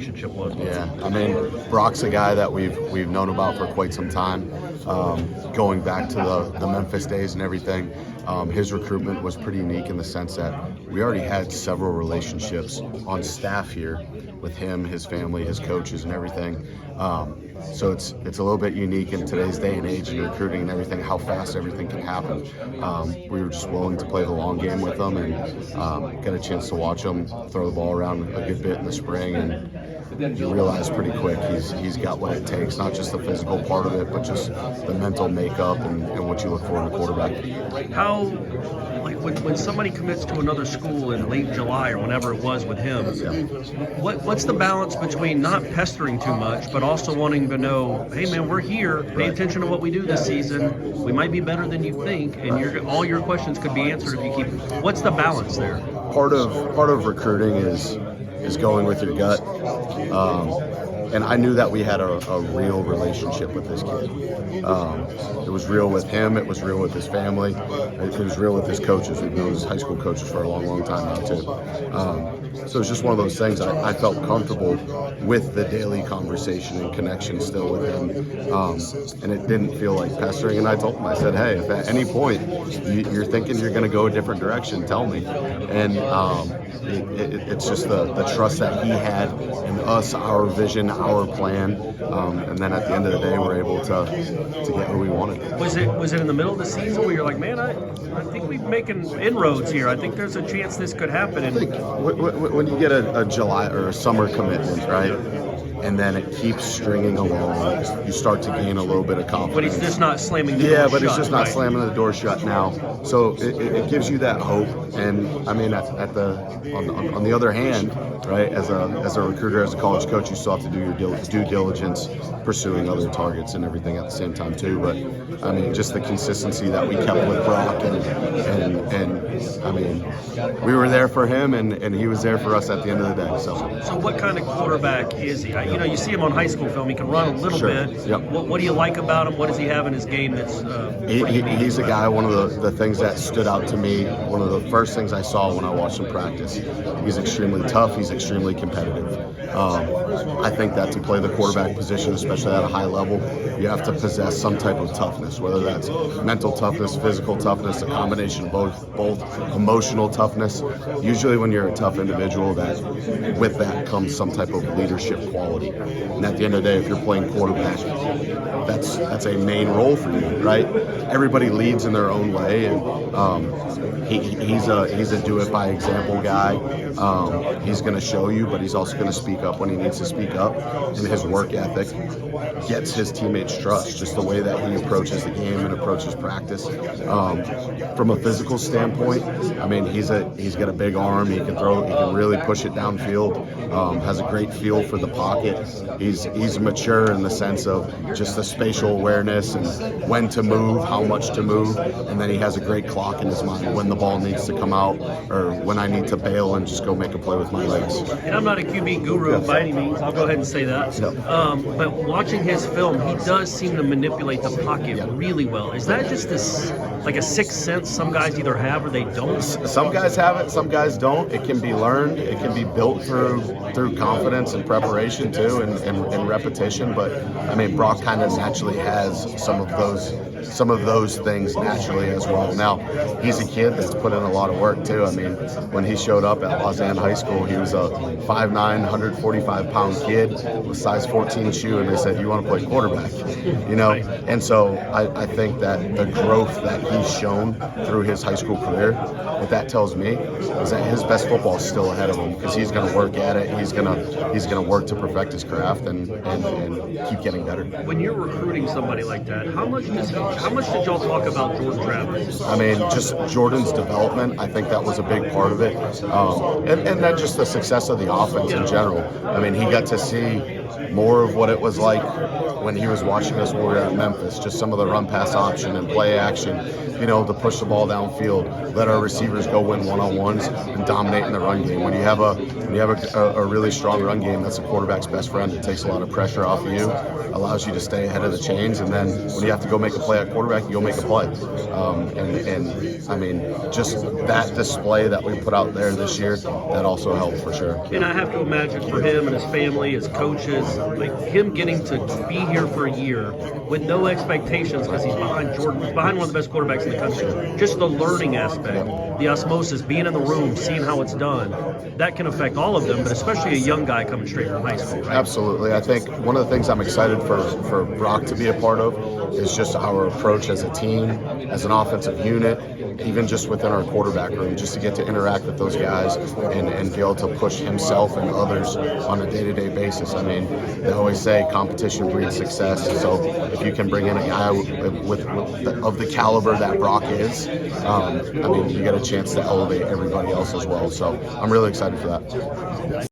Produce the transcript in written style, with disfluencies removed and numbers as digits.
relationship was with Yeah, him. I mean, Brock's a guy that we've known about for quite some time, going back to the Memphis days and everything. His recruitment was pretty unique in the sense that we already had several relationships on staff here with him, his family, his coaches, and everything. So it's a little bit unique in today's day and age in recruiting and everything, how fast everything can happen. We were just willing to play the long game with them and get a chance to watch him throw the ball around a good bit in the spring, and you realize pretty quick he's got what it takes, not just the physical part of it, but just the mental makeup and what you look for in a quarterback. How, like when somebody commits to another school in late July or whenever it was with him, what's the balance between not pestering too much, but also wanting to know, hey man, we're here, pay attention to what we do this season, we might be better than you think, and all your questions could be answered if you keep. What's the balance there? Part of recruiting is going with your gut. And I knew that we had a real relationship with this kid. It was real with him. It was real with his family. It was real with his coaches. We've known his high school coaches for a long, long time now, too. So it's just one of those things. I felt comfortable with the daily conversation and connection still with him. And it didn't feel like pestering. And I told him, I said, hey, if at any point you're thinking you're going to go a different direction, tell me. And it's just the trust that he had in us, our vision, our plan, and then at the end of the day, we're able to get where we wanted. Was it in the middle of the season where you're like, man, I think we're making inroads here. I think there's a chance this could happen. I think when you get a July or a summer commitment, right? And then it keeps stringing along. You start to gain a little bit of confidence. But he's just not slamming the door shut. Yeah, but he's just not slamming the door shut now. So it gives you that hope. And I mean, on the other hand, right, as a recruiter, as a college coach, you still have to do your due diligence, pursuing other targets and everything at the same time too. But I mean, just the consistency that we kept with Brock, and I mean, we were there for him, and he was there for us at the end of the day. So what kind of quarterback is he? You see him on high school film. He can run a little bit. Yep. What do you like about him? What does he have in his game that's? He's a guy. One of the things that stood out to me. One of the first things I saw when I watched him practice. He's extremely tough. He's extremely competitive. I think that to play the quarterback position, especially at a high level, you have to possess some type of toughness, whether that's mental toughness, physical toughness, a combination of both emotional toughness. Usually when you're a tough individual, that with that comes some type of leadership quality. And at the end of the day, if you're playing quarterback, that's a main role for you, right? Everybody leads in their own way, and he's a do it by example guy. He's going to show you, but he's also going to speak up when he needs to speak up. And his work ethic gets his teammates' trust, just the way that he approaches the game and approaches practice. From a physical standpoint, I mean, he's got a big arm. He can throw. He can really push it downfield. Has a great feel for the pocket. He's mature in the sense of just the spatial awareness and when to move, how much to move, and then he has a great clock in his mind when the ball needs to come out or when I need to bail and just go make a play with my legs. And I'm not a QB guru by any means. I'll go ahead and say that. But watching his film, he does seem to manipulate the pocket really well. Is that just this like a sixth sense some guys either have or they don't? Some guys have it, some guys don't. It can be learned. It can be built through confidence and preparation too, and repetition. But I mean, Brock kind of naturally has some of those things naturally as well. Now, he's a kid that's put in a lot of work too. I mean, when he showed up at Lausanne High School, he was a 5'9", 145-pound kid with size 14 shoe, and they said, "You want to play quarterback?" You know. And so I think that the growth that he's shown through his high school career, what that tells me is that his best football is still ahead of him, because he's going to work at it. He's going to work to perfect his craft and keep getting better. When you're recruiting somebody like that, how much did y'all talk about Jordan Travis? I mean, just Jordan's development, I think that was a big part of it. And then just the success of the offense in general. I mean, he got to see more of what it was like when he was watching us when we were at Memphis, just some of the run pass option and play action, you know, to push the ball downfield, let our receivers go win one-on-ones and dominate in the run game. When you have a really strong run game, that's a quarterback's best friend. It takes a lot of pressure off of you, allows you to stay ahead of the chains, and then when you have to go make a play at quarterback, you go make a play. And I mean, just that display that we put out there this year, that also helped for sure. And I have to imagine for him and his family, his coaches, like him getting to be here for a year with no expectations because he's behind Jordan, behind one of the best quarterbacks in the country. Just the learning aspect, the osmosis, being in the room, seeing how it's done, that can affect all of them, but especially a young guy coming straight from high school, right? Absolutely. I think one of the things I'm excited for Brock to be a part of is just our approach as a team, as an offensive unit, even just within our quarterback room, just to get to interact with those guys and be able to push himself and others on a day-to-day basis. I mean, they always say competition breeds success. So if you can bring in a guy of the caliber that Brock is, I mean, you get a chance to elevate everybody else as well. So I'm really excited for that.